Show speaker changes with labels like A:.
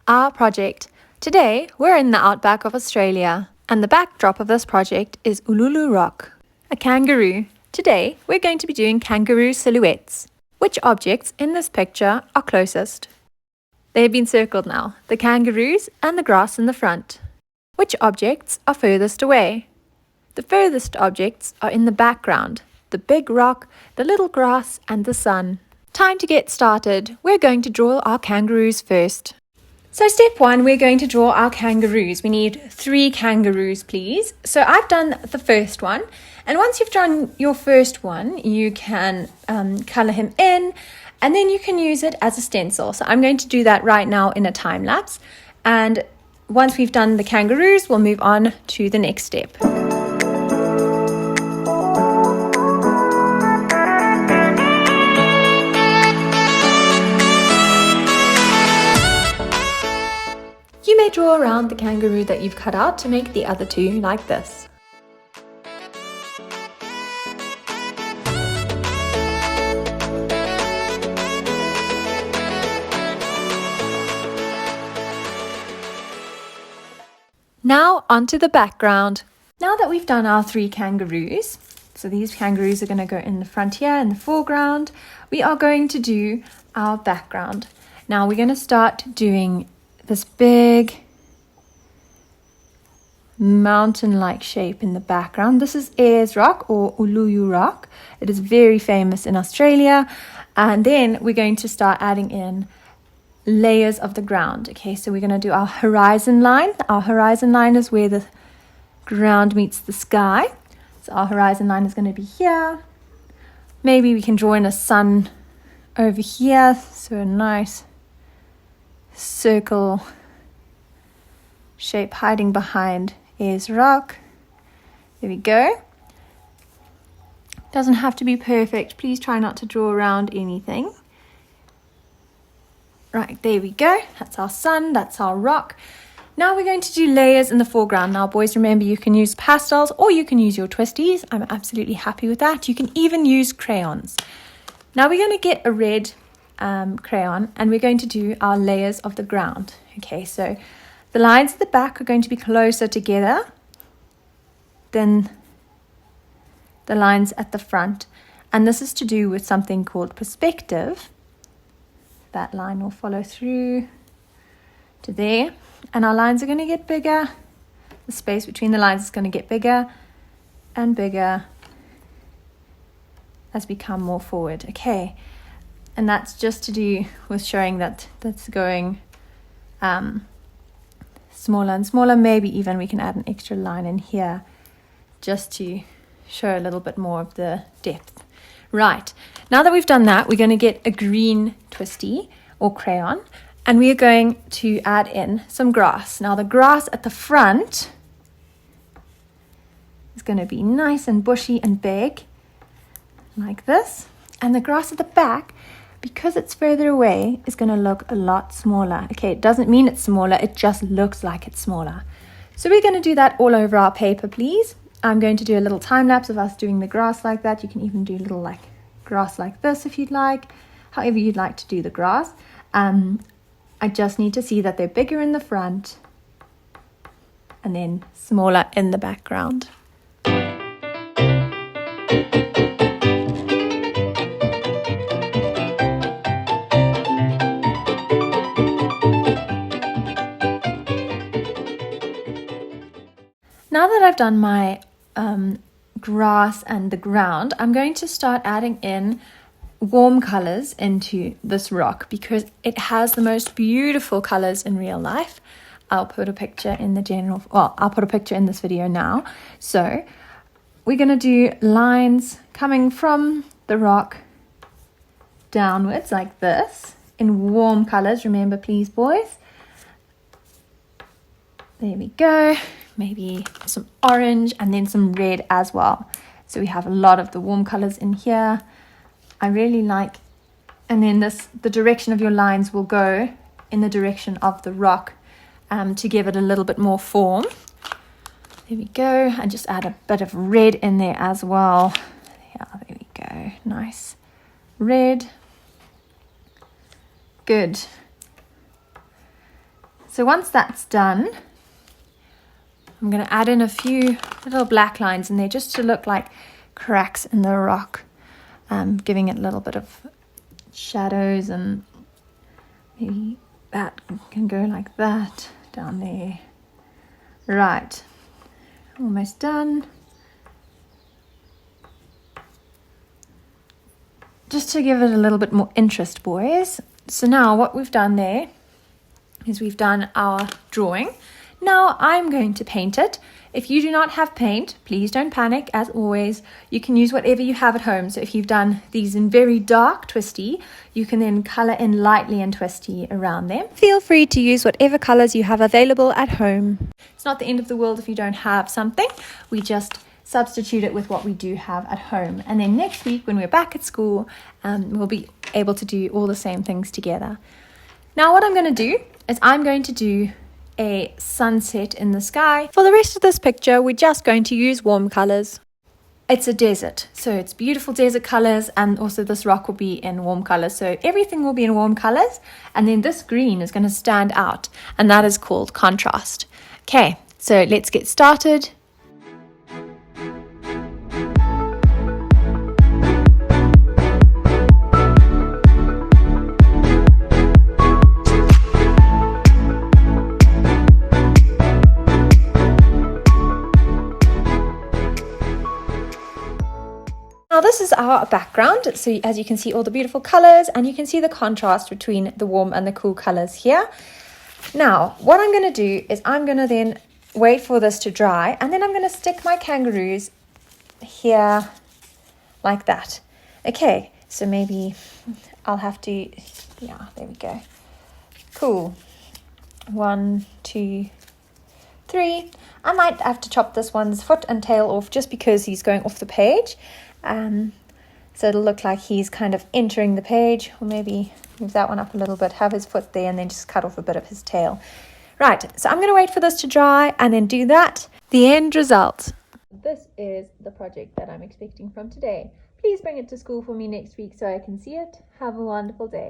A: Our project. Today, we're in the outback of Australia, and the backdrop of this project is Uluru Rock, a kangaroo. Today, we're going to be doing kangaroo silhouettes. Which objects in this picture are closest? They've been circled now, the kangaroos and the grass in the front. Which objects are furthest away? The furthest objects are in the background, the big rock, the little grass, and the sun. Time to get started. We're going to draw our kangaroos first. So step 1, we're going to draw our kangaroos. We need 3 kangaroos, please. So I've done the first one. And once you've done your first one, you can colour him in, and then you can use it as a stencil. So I'm going to do that right now in a time lapse. And once we've done the kangaroos, we'll move on to the next step. You may draw around the kangaroo that you've cut out to make the other 2 like this. Now onto the background. Now that we've done our 3 kangaroos, so these kangaroos are going to go in the front here in the foreground, we are going to do our background. Now we're going to start doing this big mountain-like shape in the background. This is Ayers Rock or Uluru Rock. It is very famous in Australia. And then we're going to start adding in layers of the ground. Okay, so we're going to do our horizon line. Our horizon line is where the ground meets the sky. So our horizon line is going to be here. Maybe we can draw in a sun over here. So a nice circle shape hiding behind Ayers Rock. There we go. Doesn't have to be perfect. Please try not to draw around anything. Right, there we go. That's our sun, that's our rock. Now we're going to do layers in the foreground. Now boys, remember you can use pastels or you can use your twisties. I'm absolutely happy with that. You can even use crayons. Now we're going to get a red crayon and we're going to do our layers of the ground. Okay, so the lines at the back are going to be closer together than the lines at the front, and this is to do with something called perspective. That line will follow through to there, and our lines are going to get bigger. The space between the lines is going to get bigger and bigger as we come more forward. Okay. And that's just to do with showing that that's going smaller and smaller. Maybe even we can add an extra line in here just to show a little bit more of the depth. Right, now that we've done that, we're going to get a green twisty or crayon, and we are going to add in some grass. Now the grass at the front is going to be nice and bushy and big, like this. And the grass at the back, because it's further away, is going to look a lot smaller. Okay, it doesn't mean it's smaller, it just looks like it's smaller. So we're going to do that all over our paper, please. I'm going to do a little time lapse of us doing the grass like that. You can even do a little like grass like this if you'd like, however you'd like to do the grass. I just need to see that they're bigger in the front and then smaller in the background. Now that I've done my grass and the ground, I'm going to start adding in warm colors into this rock because it has the most beautiful colors in real life. I'll put a picture in I'll put a picture in this video now. So we're going to do lines coming from the rock downwards like this in warm colors. Remember, please, boys. There we go. Maybe some orange and then some red as well. So we have a lot of the warm colors in here. I really like, and then the direction of your lines will go in the direction of the rock to give it a little bit more form. There we go. And just add a bit of red in there as well. Yeah, there we go. Nice red. Good. So once that's done, I'm going to add in a few little black lines in there just to look like cracks in the rock, giving it a little bit of shadows, and maybe that can go like that down there. Right, almost done. Just to give it a little bit more interest, boys. So now what we've done there is we've done our drawing. Now I'm going to paint it. If you do not have paint, please don't panic. As always, you can use whatever you have at home. So if you've done these in very dark twisty, you can then color in lightly and twisty around them. Feel free to use whatever colors you have available at home. It's not the end of the world if you don't have something. We just substitute it with what we do have at home. And then next week when we're back at school, we'll be able to do all the same things together. Now what I'm going to do is I'm going to do a sunset in the sky. For the rest of this picture, we're just going to use warm colors. It's a desert, so it's beautiful desert colors, and also this rock will be in warm colors. So everything will be in warm colors, and then this green is going to stand out, and that is called contrast. Okay, so let's get started. Now this is our background, so as you can see all the beautiful colors, and you can see the contrast between the warm and the cool colors here. Now what I'm going to do is I'm going to then wait for this to dry, and then I'm going to stick my kangaroos here like that. Okay, so maybe I'll have to, yeah, there we go. Cool. 1, 2, 3. I might have to chop this one's foot and tail off just because he's going off the page. So it'll look like he's kind of entering the page, or maybe move that one up a little bit, have his foot there, and then just cut off a bit of his tail. Right, so I'm going to wait for this to dry and then do that. The end result. This is the project that I'm expecting from today. Please bring it to school for me next week so I can see it. Have a wonderful day.